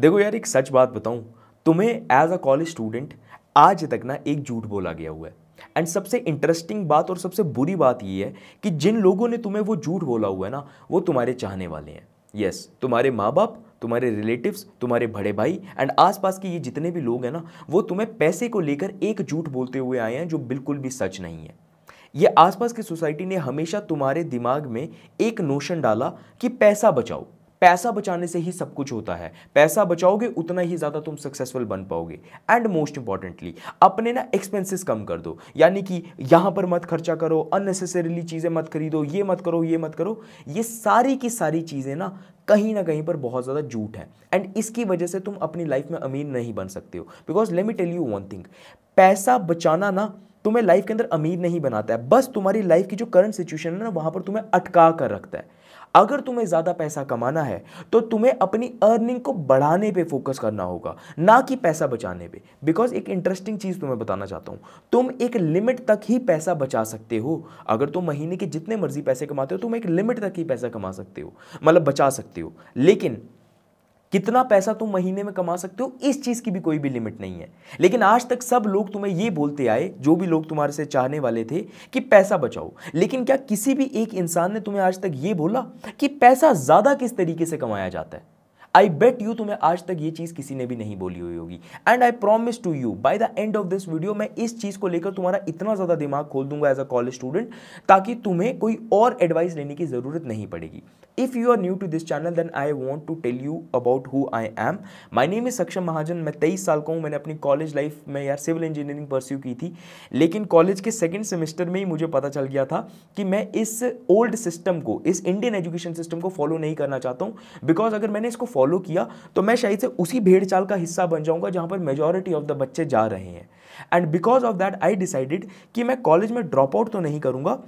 देखो यार, एक सच बात बताऊं, तुम्हें एज अ कॉलेज स्टूडेंट आज तक ना एक झूठ बोला गया हुआ है। एंड सबसे इंटरेस्टिंग बात और सबसे बुरी बात ये है कि जिन लोगों ने तुम्हें वो झूठ बोला हुआ है ना, वो तुम्हारे चाहने वाले हैं। यस, तुम्हारे माँ बाप, तुम्हारे रिलेटिव्स, तुम्हारे बड़े भाई एंड आसपास के ये जितने भी लोग हैं ना, वो तुम्हें पैसे को लेकर एक झूठ बोलते हुए आए हैं जो बिल्कुल भी सच नहीं है। ये आसपास की सोसाइटी ने हमेशा तुम्हारे दिमाग में एक नोशन डाला कि पैसा बचाओ, पैसा बचाने से ही सब कुछ होता है, पैसा बचाओगे उतना ही ज्यादा तुम सक्सेसफुल बन पाओगे। एंड मोस्ट इंपॉर्टेंटली अपने ना एक्सपेंसेस कम कर दो, यानी कि यहां पर मत खर्चा करो, अननेसेसरीली चीजें मत खरीदो, ये मत करो, ये मत करो। ये सारी की सारी चीजें ना कहीं पर बहुत ज्यादा झूठ है। एंड इसकी वजह से तुम अपनी लाइफ में अमीर नहीं बन सकते हो। Because let me tell you one thing, पैसा बचाना ना तुम्हें लाइफ के अंदर अमीर नहीं बनाता है, बस तुम्हारी लाइफ की जो करंट सिचुएशन है ना, वहां पर तुम्हें अटका कर रखता है। अगर तुम्हें ज्यादा पैसा कमाना है तो तुम्हें अपनी अर्निंग को बढ़ाने पे फोकस करना होगा, ना कि पैसा बचाने पे। बिकॉज एक इंटरेस्टिंग चीज तुम्हें बताना चाहता हूं, तुम एक लिमिट तक ही पैसा बचा सकते हो। अगर तुम महीने के जितने मर्जी पैसे कमाते हो, तुम एक लिमिट तक ही पैसा कमा सकते हो, मतलब बचा सकते हो। लेकिन कितना पैसा तुम महीने में कमा सकते हो, इस चीज की भी कोई भी लिमिट नहीं है। लेकिन आज तक सब लोग तुम्हें ये बोलते आए, जो भी लोग तुम्हारे से चाहने वाले थे, कि पैसा बचाओ। लेकिन क्या किसी भी एक इंसान ने तुम्हें आज तक ये बोला कि पैसा ज्यादा किस तरीके से कमाया जाता है? आई बेट यू तुम्हें आज तक ये चीज किसी ने भी नहीं बोली हुई होगी। And I promise to you by the end of this video मैं इस चीज को लेकर तुम्हारा इतना ज्यादा दिमाग खोल दूंगा एज अ कॉलेज स्टूडेंट, ताकि तुम्हें कोई और एडवाइस लेने की जरूरत नहीं पड़ेगी। If you are new to this channel then I want to tell you about who I am. My name is Saksham Mahajan. मैं 23 साल का हूँ। मैंने अपनी कॉलेज लाइफ में यार सिविल इंजीनियरिंग परस्यू की थी, लेकिन कॉलेज के सेकंड सेमेस्टर में ही मुझे पता चल गया था कि मैं इस ओल्ड सिस्टम को, इस इंडियन एजुकेशन सिस्टम को फॉलो नहीं करना चाहता हूँ। बिकॉज अगर मैंने इसको फॉलो किया तो मैं शायद से उसी भेड़ चाल का हिस्सा बन जाऊंगा जहां पर मेजॉरिटी ऑफ द बच्चे जा रहे हैं। And because of that I decided कि मैं कॉलेज में ड्रॉप आउट तो नहीं करूंगा,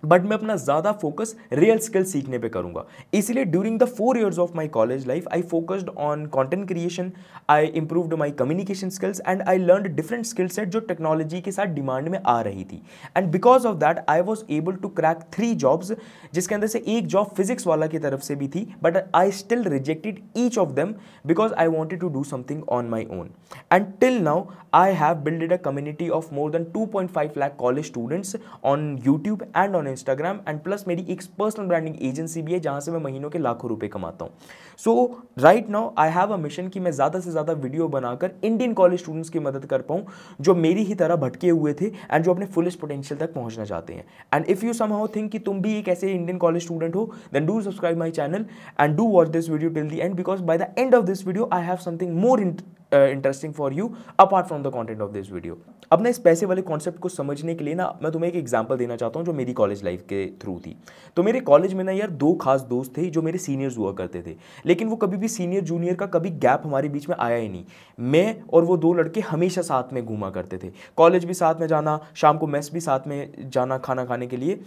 बट मैं अपना ज्यादा फोकस रियल स्किल सीखने पे करूंगा। इसलिए during the 4 years of my college life I focused on content creation, I improved my communication skills and I learn different skill set जो टेक्नोलॉजी के साथ डिमांड में आ रही थी। And because of that I was able to crack 3 jobs, जिसके अंदर से एक जॉब फिजिक्स वाला की तरफ से भी थी, but I still rejected each of them because I wanted to do something on my own. And till now I have builded a community of more than 2.5 lakh college students on YouTube and on Instagram. And plus मेरी एक personal branding agency भी है जहां से मैं महीनों के लाखों रुपए कमाता हूं। So right now I have a mission कि मैं ज्यादा से ज्यादा वीडियो बनाकर इंडियन कॉलेज स्टूडेंट्स की मदद कर पाऊं, जो मेरी ही तरह भटके हुए थे एंड जो अपने फुलेस्ट पोटेंशियल तक पहुंचना चाहते हैं। And if you somehow think कि तुम भी एक ऐसे इंडियन कॉलेज स्टूडेंट हो, then do subscribe my channel and do watch this video till the end, because by the end of this video I have something more interesting for you apart from the content of this video. अब ना इस पैसे वाले concept को समझने के लिए ना मैं तुम्हें एक एग्जांपल देना चाहता हूं जो मेरी कॉलेज लाइफ के थ्रू थी। तो मेरे कॉलेज में ना यार 2 खास दोस्त थे जो मेरे सीनियर्स हुआ करते थे, लेकिन वो कभी भी सीनियर जूनियर का कभी गैप हमारे बीच में आया ही नहीं। मैं और वो 2 लड़के हमेशा साथ में घूमा करते थे, कॉलेज भी साथ में जाना, शाम को मेस भी साथ में जाना खाना खाने के लिए।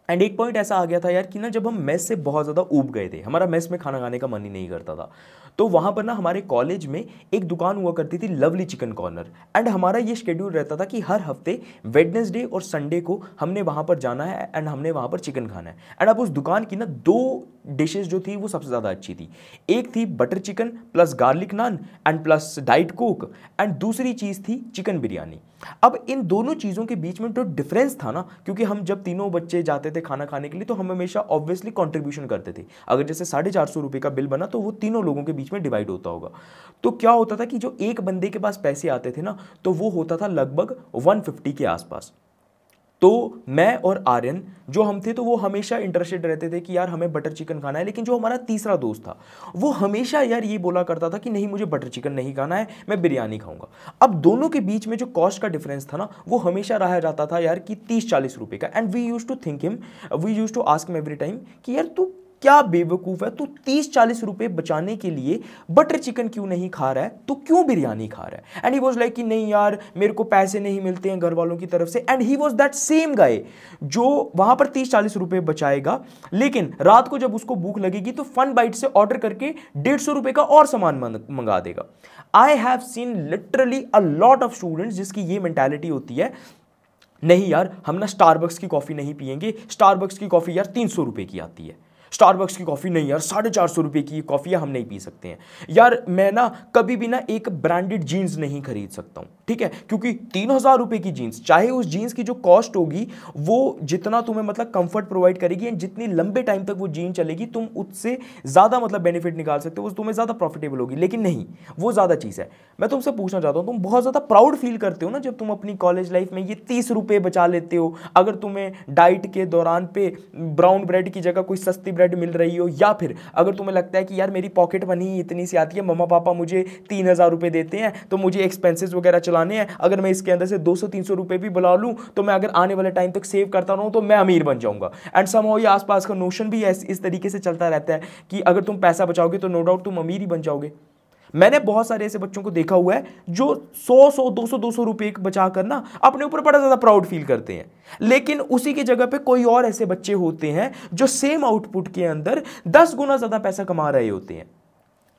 एंड एक पॉइंट ऐसा आ गया था यार कि ना जब हम मेस से बहुत ज़्यादा ऊब गए थे, हमारा मेस में खाना खाने का मन ही नहीं करता था, तो वहाँ पर ना हमारे कॉलेज में एक दुकान हुआ करती थी, लवली चिकन कॉर्नर। एंड हमारा ये शेड्यूल रहता था कि हर हफ्ते वेडनेसडे और संडे को हमने वहाँ पर जाना है एंड हमने वहाँ पर चिकन खाना है। एंड अब उस दुकान की ना 2 डिशेज जो थी वो सबसे ज़्यादा अच्छी थी। एक थी butter chicken plus garlic naan and plus diet coke, and दूसरी चीज़ थी चिकन बिरयानी। अब इन दोनों चीज़ों के बीच में जो डिफरेंस था ना, क्योंकि हम जब तीनों बच्चे जाते थे खाना खाने के लिए तो हम हमेशा ऑब्वियसली कंट्रीब्यूशन करते थे। अगर जैसे 450 रुपये का बिल बना तो वो तीनों लोगों के बीच में डिवाइड होता होगा। तो क्या होता था कि जो एक बंदे के पास पैसे आते थे ना, तो वो होता था लगभग 150 के आसपास। तो मैं और आर्यन जो हम थे, तो वो हमेशा इंटरेस्टेड रहते थे कि यार हमें बटर चिकन खाना है। लेकिन जो हमारा तीसरा दोस्त था वो हमेशा यार ये बोला करता था कि नहीं मुझे बटर चिकन नहीं खाना है, मैं बिरयानी खाऊंगा। अब दोनों के बीच में जो कॉस्ट का डिफरेंस था ना, वो हमेशा रहा जाता था यार कि 30-40 रुपए का। And we used to ask him every time कि यार तू क्या बेवकूफ है, तू 30-40 रुपए बचाने के लिए बटर चिकन क्यों नहीं खा रहा है, तू क्यों बिरयानी खा रहा है? एंड ही वाज लाइक कि नहीं यार मेरे को पैसे नहीं मिलते हैं घर वालों की तरफ से। And he was that same guy जो वहां पर 30-40 रुपए बचाएगा, लेकिन रात को जब उसको भूख लगेगी तो फन बाइट से ऑर्डर करके 150 रुपए का और सामान मंगा देगा। I have seen literally a lot of students जिसकी ये मेंटालिटी होती है, नहीं यार हम ना स्टारबक्स की कॉफी नहीं पियेंगे, स्टारबक्स की कॉफी यार 300 रुपए की आती है। स्टारबक्स की कॉफ़ी नहीं यार, 450 रुपये की कॉफ़ी हम नहीं पी सकते हैं यार। मैं ना कभी भी ना एक ब्रांडेड जीन्स नहीं खरीद सकता हूँ, ठीक है, क्योंकि 3,000 रुपये की जीन्स, चाहे उस जीन्स की जो कॉस्ट होगी वो जितना तुम्हें मतलब कंफर्ट प्रोवाइड करेगी एंड जितनी लंबे टाइम तक वो जीन चलेगी तुम उससे ज़्यादा मतलब बेनिफिट निकाल सकते हो, वो तुम्हें ज़्यादा प्रॉफिटेबल होगी। लेकिन नहीं, वो ज़्यादा चीज़ है। मैं तुमसे पूछना चाहता हूँ, तुम बहुत ज़्यादा प्राउड फील करते हो ना जब तुम अपनी कॉलेज लाइफ में ये 30 रुपये बचा लेते हो, अगर तुम्हें डाइट के दौरान पे ब्राउन ब्रेड की जगह कोई सस्ती ब्रेड मिल रही हो, या फिर अगर तुम्हें लगता है कि यार मेरी पॉकेट मनी इतनी सी आती है, मम्मा पापा मुझे 3,000 रुपये देते हैं तो मुझे एक्सपेंसेस वगैरह चलाने हैं, अगर मैं इसके अंदर से 200-300 रुपये भी बुला लूँ तो मैं अगर आने वाले टाइम तक सेव करता रहूँ तो मैं अमीर बन जाऊँगा। एंड समहाउ ये आसपास का नोशन भी इस तरीके से चलता रहता है कि अगर तुम पैसा बचाओगे तो नो डाउट तुम अमीर ही बन जाओगे। मैंने बहुत सारे ऐसे बच्चों को देखा हुआ है जो 100 200 रुपए बचा कर ना अपने ऊपर बड़ा ज्यादा प्राउड फील करते हैं, लेकिन उसी की जगह पे कोई और ऐसे बच्चे होते हैं जो सेम आउटपुट के अंदर 10 गुना ज्यादा पैसा कमा रहे होते हैं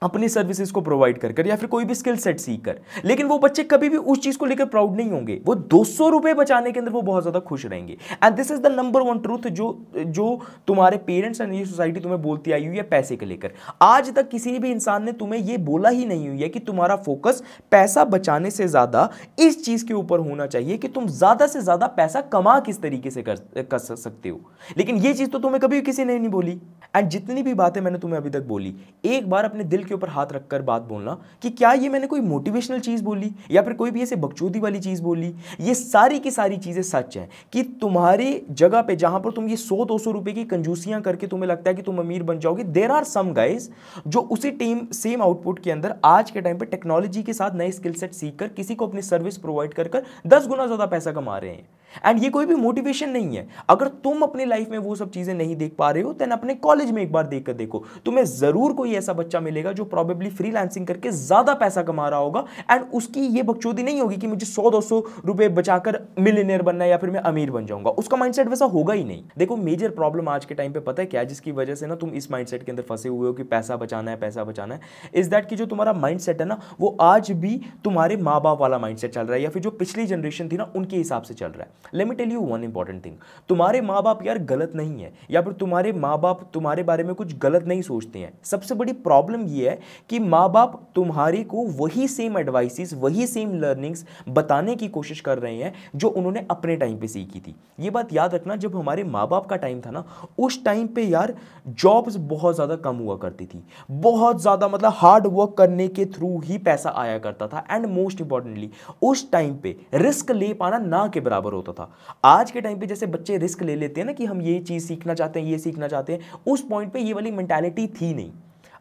अपनी सर्विसेज को प्रोवाइड कर या फिर कोई भी स्किल सेट सीख कर। लेकिन वो बच्चे कभी भी उस चीज को लेकर प्राउड नहीं होंगे, वो 200 रुपए बचाने के अंदर वो बहुत ज्यादा खुश रहेंगे। And this is the number one truth जो तुम्हारे पेरेंट्स एंड ये सोसाइटी तुम्हें बोलती आई हुई है पैसे के लेकर। आज तक किसी भी इंसान ने तुम्हें ये बोला ही नहीं हुई है कि तुम्हारा फोकस पैसा बचाने से ज्यादा इस चीज के ऊपर होना चाहिए कि तुम ज्यादा से ज्यादा पैसा कमा किस तरीके से कर सकते हो। लेकिन ये चीज तो तुम्हें कभी किसी ने नहीं बोली। एंड जितनी भी बातें मैंने तुम्हें अभी तक बोली, एक बार अपने दिल के ऊपर हाथ रखकर बात बोलना कि क्या ये मैंने कोई मोटिवेशनल चीज बोली या फिर कोई भी ऐसे बकचोदी वाली चीज बोली। ये सारी की सारी चीजें सच हैं कि तुम्हारी जगह पे जहां पर तुम ये 100-200 रुपए की कंजूसियां करके तुम्हें लगता है कि तुम अमीर बन जाओगे, देयर आर सम गाइस जो उसी टीम सेम आउटपुट के अंदर आज के टाइम पे टेक्नोलॉजी के साथ नए स्किल सेट सीखकर किसी को अपनी सर्विस प्रोवाइड कर 10 गुना ज्यादा पैसा कमा रहे हैं। एंड ये कोई भी मोटिवेशन नहीं है। अगर तुम अपनी लाइफ में वो सब चीजें नहीं देख पा रहे हो तो अपने कॉलेज में एक बार देख कर देखो, तुम्हें जरूर कोई ऐसा बच्चा मिलेगा जो प्रोबेबली फ्रीलांसिंग करके ज्यादा पैसा कमा रहा होगा एंड उसकी ये बकचोदी नहीं होगी कि मुझे 100-200 रुपए बचाकर मिलियनेयर बनना है या फिर मैं अमीर बन जाऊंगा। उसका माइंडसेट वैसा होगा ही नहीं। देखो मेजर प्रॉब्लम आज के टाइम पे पता है क्या है जिसकी वजह से ना तुम इस माइंडसेट के अंदर फंसे हुए हो कि पैसा बचाना है, इज दैट कि जो तुम्हारा माइंडसेट है ना वो आज भी तुम्हारे माँ बाप वाला माइंडसेट चल रहा है या फिर जो पिछली जनरेशन थी ना उनके हिसाब से चल रहा है। Let me tell you one important thing, तुम्हारे माँ बाप यार गलत नहीं है या फिर तुम्हारे माँ बाप तुम्हारे बारे में कुछ गलत नहीं सोचते हैं। सबसे बड़ी प्रॉब्लम ये है कि माँ बाप तुम्हारे को वही सेम एडवाइसेस, वही सेम लर्निंग्स बताने की कोशिश कर रहे हैं जो उन्होंने अपने टाइम पे सीखी थी। ये बात याद रखना, जब हमारे माँ बाप का टाइम था ना उस टाइम पे यार जॉब्स बहुत ज्यादा कम हुआ करती थी, बहुत ज्यादा मतलब हार्ड वर्क करने के थ्रू ही पैसा आया करता था। एंड मोस्ट इंपॉर्टेंटली उस टाइम पे रिस्क ले पाना ना के बराबर होता था। आज के टाइम पे जैसे बच्चे रिस्क ले लेते हैं ना कि हम ये चीज सीखना चाहते हैं, ये सीखना चाहते हैं, उस पॉइंट पे ये वाली मेंटालिटी थी नहीं।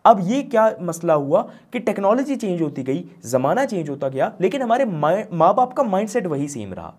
अब ये क्या मसला हुआ कि टेक्नोलॉजी चेंज होती गई, जमाना चेंज होता गया, लेकिन हमारे माँ बाप का माइंडसेट वही सेम रहा,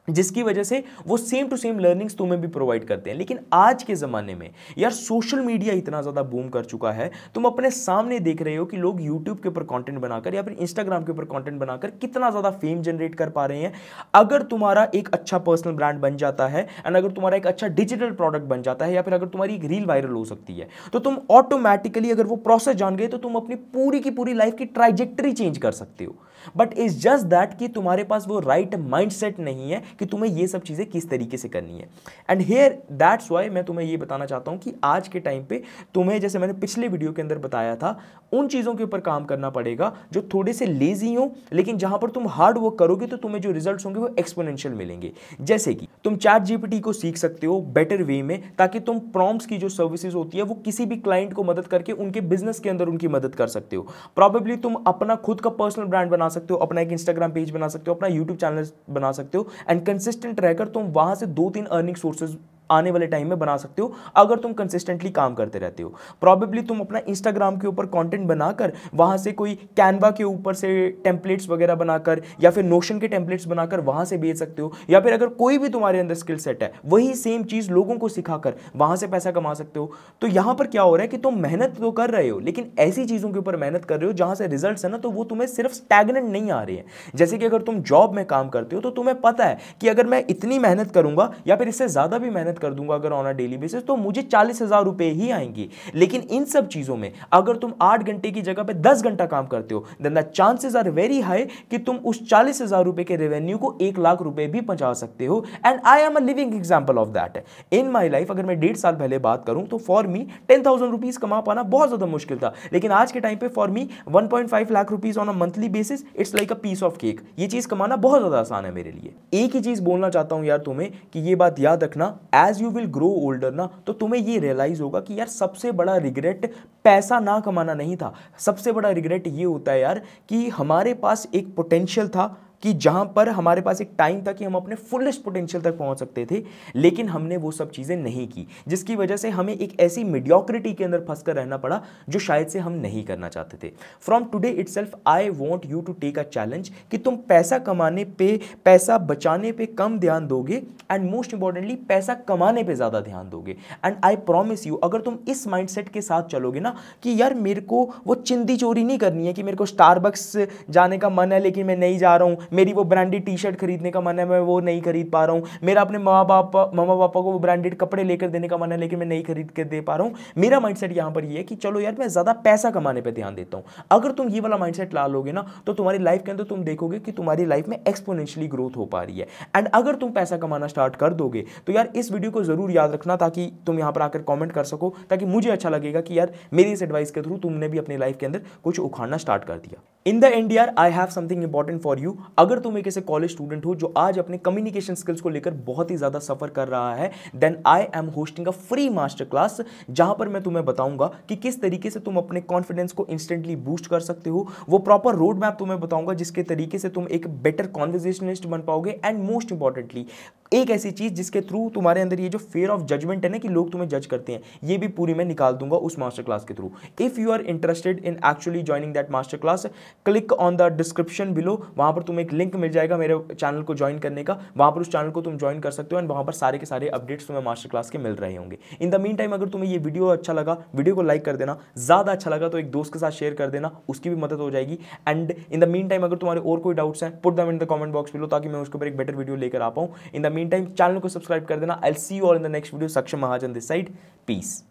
जिसकी वजह से वो सेम टू सेम लर्निंग्स तुम्हें भी प्रोवाइड करते हैं। लेकिन आज के ज़माने में यार सोशल मीडिया इतना ज़्यादा बूम कर चुका है, तुम अपने सामने देख रहे हो कि लोग यूट्यूब के ऊपर कंटेंट बनाकर या फिर इंस्टाग्राम के ऊपर कंटेंट बनाकर कितना ज़्यादा फेम जनरेट कर पा रहे हैं। अगर तुम्हारा एक अच्छा पर्सनल ब्रांड बन जाता है एंड अगर तुम्हारा एक अच्छा डिजिटल प्रोडक्ट बन जाता है या फिर अगर तुम्हारी एक रील वायरल हो सकती है तो तुम ऑटोमेटिकली अगर वो प्रोसेस जान गए तो तुम अपनी पूरी की पूरी लाइफ की ट्राइजेक्टरी चेंज कर सकते हो। बट इज जस्ट दैट कि तुम्हारे पास वो राइट माइंडसेट नहीं है कि तुम्हें ये सब चीजें किस तरीके से करनी है। एंड हियर दैट्स व्हाई मैं तुम्हें ये बताना चाहता हूं कि आज के टाइम पे तुम्हें, जैसे मैंने पिछले वीडियो के अंदर बताया था, उन चीजों के ऊपर काम करना पड़ेगा जो थोड़े से लेजी हो, लेकिन जहां पर तुम हार्ड वर्क करोगे तो तुम्हें जो रिजल्ट्स होंगे वो एक्सपोनेंशियल मिलेंगे। जैसे कि तुम चैट जीपीटी को सीख सकते हो बेटर वे में, ताकि तुम प्रॉम्प्ट्स की जो सर्विसेज होती है वो किसी भी क्लाइंट को मदद करके उनके बिजनेस के अंदर उनकी मदद कर सकते हो। प्रॉबेबली तुम अपना खुद का पर्सनल ब्रांड बना सकते हो, अपना एक इंस्टाग्राम पेज बना सकते हो, अपना यूट्यूब चैनल बना सकते हो एंड कंसिस्टेंट रहकर तुम वहां से 2-3 अर्निंग सोर्सेज आने वाले टाइम में बना सकते हो अगर तुम कंसिस्टेंटली काम करते रहते हो। प्रॉबेबली तुम अपना इंस्टाग्राम के ऊपर कंटेंट बनाकर वहां से कोई कैनवा के ऊपर से टेम्पलेट्स वगैरह बनाकर या फिर नोशन के टेम्पलेट्स बनाकर वहां से बेच सकते हो, या फिर अगर कोई भी तुम्हारे अंदर स्किल सेट है वही सेम चीज लोगों को सिखाकर वहां से पैसा कमा सकते हो। तो यहां पर क्या हो रहा है कि तुम मेहनत तो कर रहे हो लेकिन ऐसी चीजों के ऊपर मेहनत कर रहे हो जहां से रिजल्ट्स है ना तो वो तुम्हें सिर्फ स्टैग्नेंट नहीं आ रहे हैं। जैसे कि अगर तुम जॉब में काम करते हो तो तुम्हें पता है कि अगर मैं इतनी मेहनत करूंगा या फिर इससे ज्यादा भी मेहनत मेहनत कर दूंगा अगर ऑन अ डेली बेसिस तो मुझे 40,000 रुपए ही आएंगे। लेकिन इन सब चीजों में अगर तुम 8 घंटे की जगह पे 10 घंटा काम करते हो, then the chances are very high कि तुम उस 40,000 रुपए के रेवेन्यू को 1 लाख रुपए भी पहुंचा सकते हो। And I am a living example of that in my life. अगर मैं 1.5 साल पहले बात करूं तो फॉर मी 10,000 रुपीज कमा पाना बहुत ज्यादा मुश्किल था, लेकिन आज के टाइम पे for me 1.5 lakh rupees on a monthly basis it's like a piece of cake. ये चीज कमाना बहुत ज्यादा आसान है मेरे लिए। एक ही चीज बोलना चाहता हूं यार तुम्हें कि ये बात याद रखना, as you will grow older ना, तो तुम्हें ये रियलाइज होगा कि यार सबसे बड़ा रिग्रेट पैसा ना कमाना नहीं था। सबसे बड़ा रिग्रेट ये होता है यार कि हमारे पास एक पोटेंशियल था, कि जहां पर हमारे पास एक टाइम था कि हम अपने फुलेस्ट पोटेंशियल तक पहुंच सकते थे, लेकिन हमने वो सब चीजें नहीं की, जिसकी वजह से हमें एक ऐसी मीडियोक्रिटी के अंदर फंसकर रहना पड़ा जो शायद से हम नहीं करना चाहते थे। From today itself I want you to take a challenge कि तुम पैसा कमाने पे, पैसा बचाने पे कम ध्यान दोगे एंड मोस्ट इंपॉर्टेंटली पैसा कमाने पे ज्यादा ध्यान दोगे। एंड आई प्रॉमिस यू, अगर तुम इस माइंडसेट के साथ चलोगे ना कि यार मेरे को वो चिंदी चोरी नहीं करनी है कि मेरे को स्टारबक्स जाने का मन है लेकिन मैं नहीं जा रहा हूं, मेरी वो ब्रांडेड टी शर्ट खरीदने का मन है मैं वो नहीं खरीद पा रहा हूं, मेरा अपने मामा पापा को वो ब्रांडेड कपड़े लेकर देने का मन है लेकिन मैं नहीं खरीद के दे पा रहा हूं। मेरा माइंडसेट यहां पर ये है कि चलो यार मैं ज्यादा पैसा कमाने पे ध्यान देता हूं। अगर तुम ये वाला माइंडसेट ला लोगे ना तो तुम्हारी लाइफ के अंदर तुम देखोगे कि तुम्हारी लाइफ में एक्सपोनेंशियली ग्रोथ हो पा रही है। एंड अगर तुम पैसा कमाना स्टार्ट कर दोगे तो यार इस वीडियो को जरूर याद रखना, ताकि तुम यहां पर आकर कमेंट कर सको, ताकि मुझे अच्छा लगेगा कि यार मेरी इस एडवाइस के थ्रू तुमने भी अपनी लाइफ के अंदर कुछ उखाड़ना स्टार्ट कर दिया। इन द एंड यार आई have something important for you. अगर तुम एक ऐसे कॉलेज स्टूडेंट हो जो आज अपने कम्युनिकेशन स्किल्स को लेकर बहुत ही ज्यादा सफर कर रहा है, then I am hosting a free master class, जहां पर मैं तुम्हें बताऊंगा कि किस तरीके से तुम अपने कॉन्फिडेंस को इंस्टेंटली बूस्ट कर सकते हो। वो प्रॉपर रोड मैप तुम्हें बताऊंगा जिसके तरीके से तुम एक बेटर कॉन्वर्सेशनिस्ट बन पाओगे। एंड मोस्ट इंपॉर्टेंटली एक ऐसी चीज जिसके थ्रू तुम्हारे अंदर ये जो फियर ऑफ जजमेंट है ना कि लोग तुम्हें जज करते हैं, ये भी पूरी मैं निकाल दूंगा उस मास्टर क्लास के through. If you are interested in actually joining that master class, click on the description below, वहां पर तुम्हें एक लिंक मिल जाएगा मेरे चैनल को ज्वाइन करने का, वहां पर उस चैनल को तुम ज्वाइन कर सकते हो एंड वहां पर सारे के सारे अपडेट्स तुम्हें मास्टर क्लास के मिल रहे होंगे। इन द मीन टाइम अगर तुम्हें ये वीडियो अच्छा लगा, वीडियो को लाइक कर देना, ज्यादा अच्छा लगा तो एक दोस्त के साथ शेयर कर देना, उसकी भी मदद हो जाएगी। And in the mean time अगर तुम्हारे और कोई डाउट्स हैं, put them in the comment box below, ताकि मैं उसके ऊपर एक बेटर वीडियो लेकर आ पाऊं। In the mean time channel को सब्सक्राइब कर देना। I will see you all in the next video. सक्षम महाजन दिस साइड, पीस।